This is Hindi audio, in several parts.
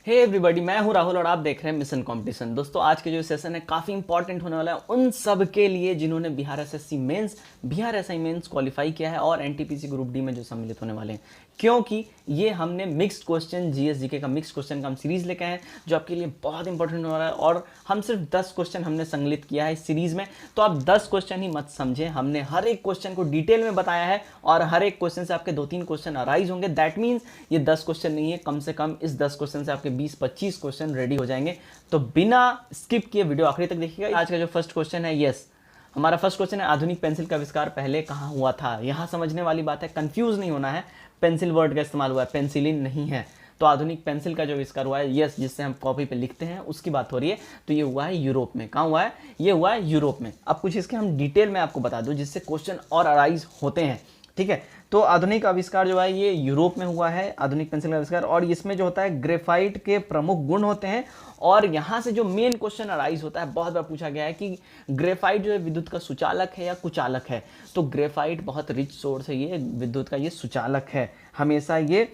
हे एवरीबॉडी, मैं हूं राहुल और आप देख रहे हैं मिशन कंपटीशन। दोस्तों, आज के जो सेशन है काफ़ी इंपॉर्टेंट होने वाला है उन सब के लिए जिन्होंने Bihar SSC mains, Bihar SI mains qualify किया है और एनटीपीसी ग्रुप डी में जो सम्मिलित होने वाले हैं, क्योंकि ये हमने मिक्स्ड क्वेश्चन जीएस जीके का मिक्स्ड क्वेश्चन का हम सीरीज लेके आए हैं जो आपके लिए बहुत इंपॉर्टेंट हो रहा है। और हम सिर्फ 10 क्वेश्चन हमने संकलित किया है इस सीरीज में, तो आप 10 क्वेश्चन ही मत समझें, हमने हर एक क्वेश्चन को डिटेल में बताया है और हर एक क्वेश्चन से आपके 2-3 क्वेश्चन अराइज होंगे। दैट मीन्स ये 10 क्वेश्चन नहीं है, कम से कम इस 10 क्वेश्चन से आपके 20-25 क्वेश्चन रेडी हो जाएंगे। तो बिना स्किप किए वीडियो आखिरी तक देखिएगा। आज का जो फर्स्ट क्वेश्चन है, यस, हमारा फर्स्ट क्वेश्चन है, आधुनिक पेंसिल का आविष्कार पहले कहाँ हुआ था। यहाँ समझने वाली बात है, कंफ्यूज नहीं होना है, पेंसिल वर्ड का इस्तेमाल हुआ है, पेंसिलिन नहीं है। तो आधुनिक पेंसिल का जो आविष्कार हुआ है, यस, जिससे हम कॉपी पे लिखते हैं उसकी बात हो रही है, तो ये हुआ है यूरोप में। कहाँ हुआ है? ये हुआ है यूरोप में। अब कुछ इसके हम डिटेल में आपको बता दूं जिससे क्वेश्चन और अराइज होते हैं, ठीक है। तो आधुनिक आविष्कार जो है ये यूरोप में हुआ है, आधुनिक पेंसिल का आविष्कार। और इसमें जो होता है ग्रेफाइट के प्रमुख गुण होते हैं और यहाँ से जो मेन क्वेश्चन अराइज होता है, बहुत बार पूछा गया है कि ग्रेफाइट जो है विद्युत का सुचालक है या कुचालक है। तो ग्रेफाइट बहुत रिच सोर्स है, ये विद्युत का ये सुचालक है, हमेशा ये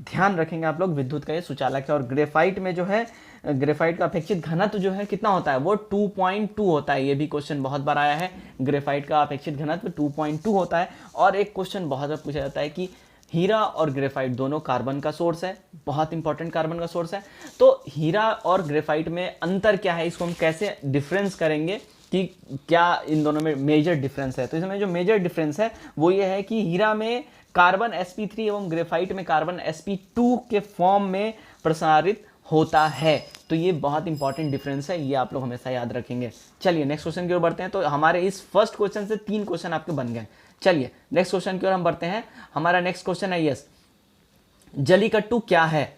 ध्यान रखेंगे आप लोग, विद्युत का ये सुचालक है। और ग्रेफाइट में जो है, ग्रेफाइट का अपेक्षित घनत्व जो है कितना होता है, वो 2.2 होता है। ये भी क्वेश्चन बहुत बार आया है, ग्रेफाइट का अपेक्षित घनत्व 2.2 होता है। और एक क्वेश्चन बहुत बार पूछा जाता है कि हीरा और ग्रेफाइट दोनों कार्बन का सोर्स है, बहुत इंपॉर्टेंट कार्बन का सोर्स है। तो हीरा और ग्रेफाइट में अंतर क्या है, इसको हम कैसे डिफरेंस करेंगे कि क्या इन दोनों में मेजर डिफरेंस है। तो इसमें जो मेजर डिफरेंस है वो ये है कि हीरा में कार्बन sp3 एवं ग्रेफाइट में कार्बन sp2 के फॉर्म में प्रसारित होता है। तो ये बहुत इंपॉर्टेंट डिफरेंस है, ये आप लोग हमेशा याद रखेंगे। चलिए नेक्स्ट क्वेश्चन की ओर बढ़ते हैं। तो हमारे इस फर्स्ट क्वेश्चन से 3 क्वेश्चन आपके बन गए। चलिए नेक्स्ट क्वेश्चन की ओर हम बढ़ते हैं। हमारा नेक्स्ट क्वेश्चन है, यस, जलीकट्टू क्या है।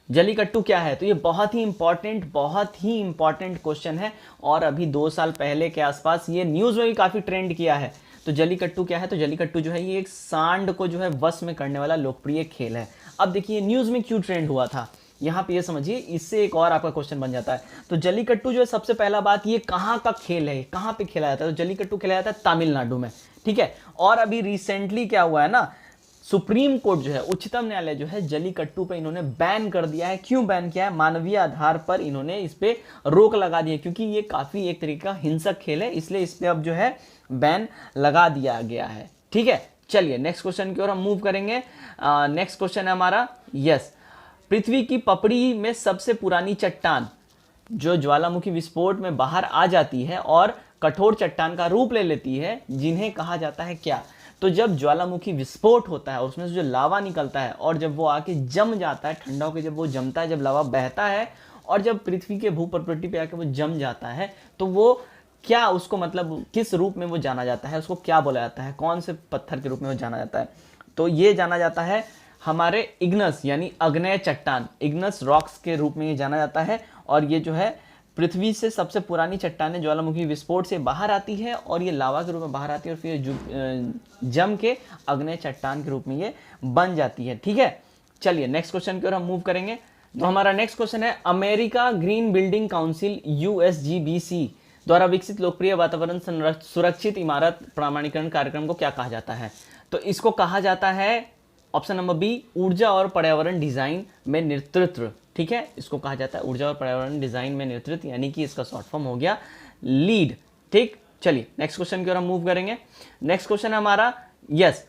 जलीकट्टू क्या है? तो ये बहुत ही इंपॉर्टेंट क्वेश्चन है और अभी 2 साल पहले के आसपास ये न्यूज में भी काफी ट्रेंड किया है। तो जलीकट्टू क्या है? तो जलीकट्टू जो है ये एक सांड को जो है वश में करने वाला लोकप्रिय खेल है। अब देखिए न्यूज में क्यों ट्रेंड हुआ था, यहाँ पे ये समझिए, इससे एक और आपका क्वेश्चन बन जाता है। तो जलीकट्टू जो है, सबसे पहला बात, ये कहाँ का खेल है, कहाँ पे खेला जाता है? तो जलीकट्टू खेला जाता है तमिलनाडु में, ठीक है। और अभी रिसेंटली क्या हुआ है ना, सुप्रीम कोर्ट जो है, उच्चतम न्यायालय जो है, जलीकट्टू पे इन्होंने बैन कर दिया है। क्यों बैन किया है? मानवीय आधार पर इन्होंने इस पे रोक लगा दी है, क्योंकि ये काफी एक तरीके का हिंसक खेल है, इसलिए इस पे अब जो है बैन लगा दिया गया है, ठीक है। चलिए नेक्स्ट क्वेश्चन की ओर हम मूव करेंगे। नेक्स्ट क्वेश्चन है हमारा, यस, पृथ्वी की पपड़ी में सबसे पुरानी चट्टान जो ज्वालामुखी विस्फोट में बाहर आ जाती है और कठोर चट्टान का रूप ले लेती है, जिन्हें कहा जाता है क्या? तो जब ज्वालामुखी विस्फोट होता है और उसमें से जो लावा निकलता है और जब वो आके जम जाता है, ठंडा होकर जब वो जमता है, जब लावा बहता है और जब पृथ्वी के भूप्रकृति पे आके वो जम जाता है, तो वो क्या, उसको मतलब किस रूप में वो जाना जाता है, उसको क्या बोला जाता है, कौन से पत्थर के रूप में वो जाना जाता है? तो ये जाना जाता है हमारे इग्नस यानी अग्नेय चट्टान, इग्नस रॉक्स के रूप में ये जाना जाता है। और ये जो है पृथ्वी से सबसे पुरानी चट्टानें ज्वालामुखी विस्फोट से बाहर आती है और ये लावा के रूप में बाहर आती है और फिर जम के अग्नेय चट्टान के रूप में ये बन जाती है, ठीक है। चलिए नेक्स्ट क्वेश्चन की ओर हम मूव करेंगे। तो हमारा नेक्स्ट क्वेश्चन है, America green building council USGBC द्वारा विकसित लोकप्रिय वातावरण सुरक्षित इमारत प्रमाणीकरण कार्यक्रम को क्या कहा जाता है? तो इसको कहा जाता है, ऑप्शन नंबर बी, ऊर्जा और पर्यावरण डिजाइन में नेतृत्व, ठीक है। इसको कहा जाता है ऊर्जा और पर्यावरण डिजाइन में नेतृत्व, यानी कि इसका शॉर्ट फॉर्म हो गया लीड, ठीक। चलिए नेक्स्ट क्वेश्चन की ओर हम मूव करेंगे। नेक्स्ट क्वेश्चन है हमारा, यस,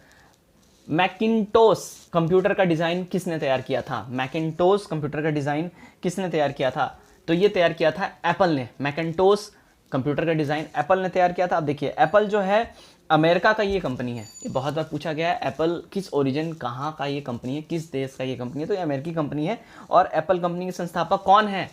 मैकिन्टोश कंप्यूटर का डिजाइन किसने तैयार किया था? मैकिन्टोश कंप्यूटर का डिजाइन किसने तैयार किया था? तो ये तैयार किया था एप्पल ने। मैकिन्टोश कंप्यूटर का डिजाइन एप्पल ने तैयार किया था। अब देखिए, एप्पल जो है अमेरिका का ये कंपनी है, ये बहुत बार पूछा गया है, एप्पल किस ओरिजिन, कहाँ का ये कंपनी है, किस देश का ये कंपनी है? तो ये अमेरिकी कंपनी है। और एप्पल कंपनी के संस्थापक कौन है?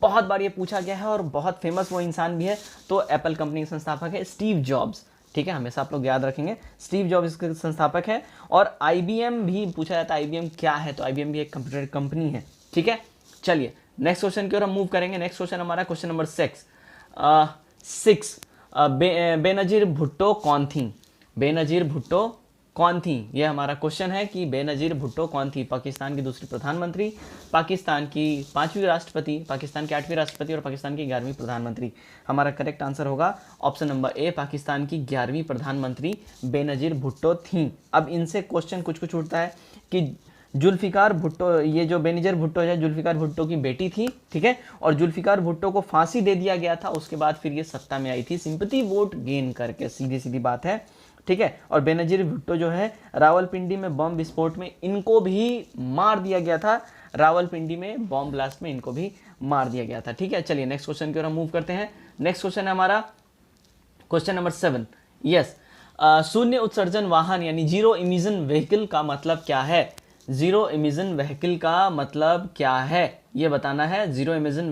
बहुत बार ये पूछा गया है और बहुत फेमस वो इंसान भी है। तो एप्पल कंपनी के संस्थापक है स्टीव जॉब्स, ठीक है, हमेशा आप लोग याद रखेंगे, स्टीव जॉब्स इसके संस्थापक है। और IBM भी पूछा जाता है, IBM क्या है? तो IBM भी एक कंप्यूटर कंपनी है, ठीक है। चलिए नेक्स्ट क्वेश्चन की ओर हम मूव करेंगे। नेक्स्ट क्वेश्चन हमारा क्वेश्चन नंबर 6, बेनजीर भुट्टो कौन थी? बेनजीर भुट्टो कौन थी? ये हमारा क्वेश्चन है कि बेनजीर भुट्टो कौन थी? पाकिस्तान की दूसरी प्रधानमंत्री, पाकिस्तान की 5वीं राष्ट्रपति, पाकिस्तान की 8वीं राष्ट्रपति और पाकिस्तान की 11वीं प्रधानमंत्री। हमारा करेक्ट आंसर होगा ऑप्शन नंबर ए, पाकिस्तान की 11वीं प्रधानमंत्री बेनजीर भुट्टो थी। अब इनसे क्वेश्चन कुछ उठता है कि जुल्फिकार भुट्टो, ये जो बेनज़ीर भुट्टो है जुल्फिकार भुट्टो की बेटी थी, ठीक है, और जुल्फिकार भुट्टो को फांसी दे दिया गया था, उसके बाद फिर ये सत्ता में आई थी सिंपैथी वोट गेन करके, सीधी सीधी बात है, ठीक है। और बेनज़ीर भुट्टो जो है रावलपिंडी में बम विस्फोट में इनको भी मार दिया गया था, रावलपिंडी में बॉम्ब ब्लास्ट में इनको भी मार दिया गया था, ठीक है। चलिए नेक्स्ट क्वेश्चन की ओर हम मूव करते हैं। नेक्स्ट क्वेश्चन है हमारा क्वेश्चन नंबर 7। यस, शून्य उत्सर्जन वाहन यानी जीरो इमिशन व्हीकल का मतलब क्या है? जीरो इमिशन व्हीकल का मतलब क्या है ये बताना है। जीरो इमिशन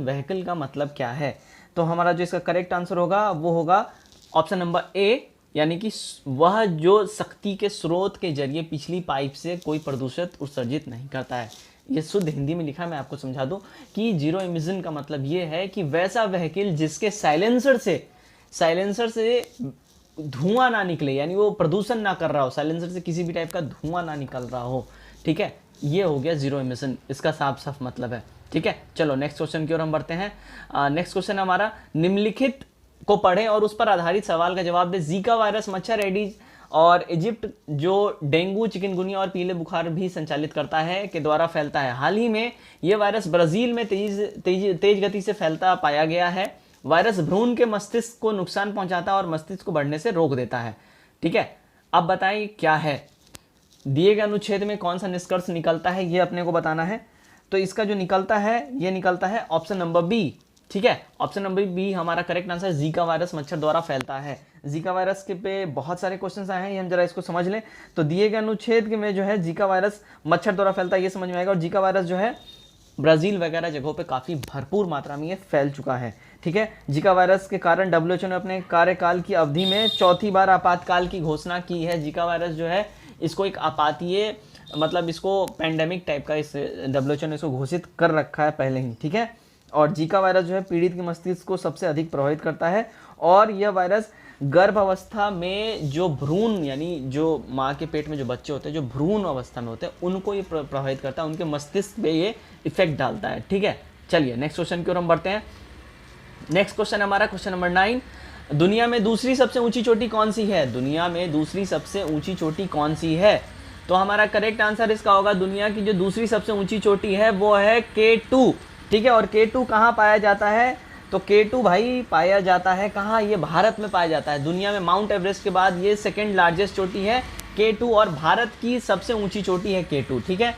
व्हीकल का मतलब क्या है? तो हमारा जो इसका करेक्ट आंसर होगा वो होगा ऑप्शन नंबर ए, यानी कि वह जो शक्ति के स्रोत के जरिए पिछली पाइप से कोई प्रदूषित उत्सर्जित नहीं करता है। ये शुद्ध हिंदी में लिखा है, मैं आपको समझा दूं कि जीरो इमिशन का मतलब ये है कि वैसा व्हीकल जिसके साइलेंसर से धुआं ना निकले, यानी वो प्रदूषण ना कर रहा हो, साइलेंसर से किसी भी टाइप का धुआं ना निकल रहा हो, ठीक है। ये हो गया जीरो इमिशन, इसका साफ साफ मतलब है, ठीक है। चलो नेक्स्ट क्वेश्चन की ओर हम बढ़ते हैं। नेक्स्ट क्वेश्चन हमारा, निम्नलिखित को पढ़ें और उस पर आधारित सवाल का जवाब दें। जीका वायरस मच्छर एडीज और इजिप्ट जो डेंगू, चिकनगुनिया और पीले बुखार भी संचालित करता है के द्वारा फैलता है। हाल ही में यह वायरस ब्राजील में तेज गति से फैलता पाया गया है। वायरस भ्रूण के मस्तिष्क को नुकसान पहुंचाता है और मस्तिष्क को बढ़ने से रोक देता है, ठीक है। अब बताइए क्या है, दिए गए अनुच्छेद में कौन सा निष्कर्ष निकलता है ये अपने को बताना है। तो इसका जो निकलता है ये निकलता है ऑप्शन नंबर बी, ठीक है। ऑप्शन नंबर बी हमारा करेक्ट आंसर है। जीका वायरस मच्छर द्वारा फैलता है। जीका वायरस के पे बहुत सारे क्वेश्चंस आए हैं, ये हम जरा इसको समझ लें। तो दिए गए अनुच्छेद में जो है जीका वायरस मच्छर द्वारा फैलता है ये समझ में आएगा, और जीका वायरस जो है ब्राजील वगैरह जगहों पे काफ़ी भरपूर मात्रा में ये फैल चुका है, ठीक है। जीका वायरस के कारण डब्ल्यूएचओ ने अपने कार्यकाल की अवधि में चौथी बार आपातकाल की घोषणा की है। जीका वायरस जो है इसको एक आपातीय, मतलब इसको पैंडेमिक टाइप का इस डब्ल्यूएचओ ने इसको घोषित कर रखा है पहले ही, ठीक है। और जीका वायरस जो है पीड़ित के मस्तिष्क को सबसे अधिक प्रभावित करता है, और यह वायरस गर्भ अवस्था में जो भ्रूण, यानी जो माँ के पेट में जो बच्चे होते हैं जो भ्रूण अवस्था में होते हैं उनको ये प्रभावित करता है, उनके मस्तिष्क पे ये इफेक्ट डालता है, ठीक है। चलिए नेक्स्ट क्वेश्चन की ओर हम बढ़ते हैं। नेक्स्ट क्वेश्चन हमारा क्वेश्चन नंबर 9, दुनिया में दूसरी सबसे ऊंची चोटी कौन सी है? दुनिया में दूसरी सबसे ऊंची चोटी कौन सी है? तो हमारा करेक्ट आंसर इसका होगा, दुनिया की जो दूसरी सबसे ऊंची चोटी है वो है K2, ठीक है। और K2 कहाँ पाया जाता है? तो K2 भाई पाया जाता है कहाँ? ये भारत में पाया जाता है। दुनिया में माउंट एवरेस्ट के बाद ये सेकंड लार्जेस्ट चोटी है K2, और भारत की सबसे ऊंची चोटी है K2, ठीक है।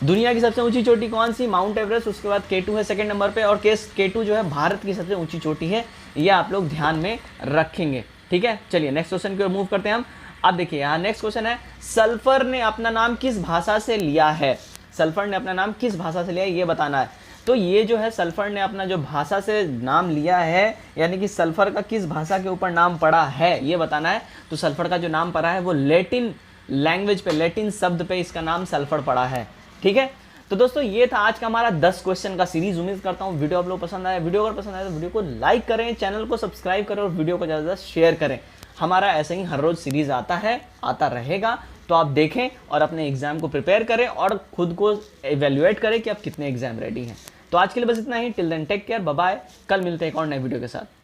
दुनिया की सबसे ऊंची चोटी कौन सी? माउंट एवरेस्ट, उसके बाद K2 है सेकंड नंबर पे, और K2 जो है भारत की सबसे ऊंची चोटी है, ये आप लोग ध्यान में रखेंगे, ठीक है। चलिए नेक्स्ट क्वेश्चन की ओर मूव करते हैं हम। अब देखिए यहाँ नेक्स्ट क्वेश्चन है, सल्फर ने अपना नाम किस भाषा से लिया है? सल्फर ने अपना नाम किस भाषा से लिया है ये बताना है। तो ये जो है सल्फर ने अपना जो भाषा से नाम लिया है, यानी कि सल्फर का किस भाषा के ऊपर नाम पड़ा है ये बताना है। तो सल्फर का जो नाम पड़ा है वो लैटिन लैंग्वेज पे, लैटिन शब्द पे इसका नाम सल्फर पड़ा है, ठीक है। तो दोस्तों ये था आज का हमारा 10 क्वेश्चन का सीरीज। उम्मीद करता हूँ वीडियो आप लोग पसंद आया। वीडियो अगर पसंद आया तो वीडियो को लाइक करें, चैनल को सब्सक्राइब करें और वीडियो को ज़्यादा शेयर करें। हमारा ऐसे ही हर रोज सीरीज आता रहेगा, तो आप देखें और अपने एग्जाम को प्रिपेयर करें और खुद को एवेल्युएट करें कि आप कितने एग्जाम रेडी हैं। तो आज के लिए बस इतना ही। Till then take care, bye bye. कल मिलते हैं एक और नए वीडियो के साथ।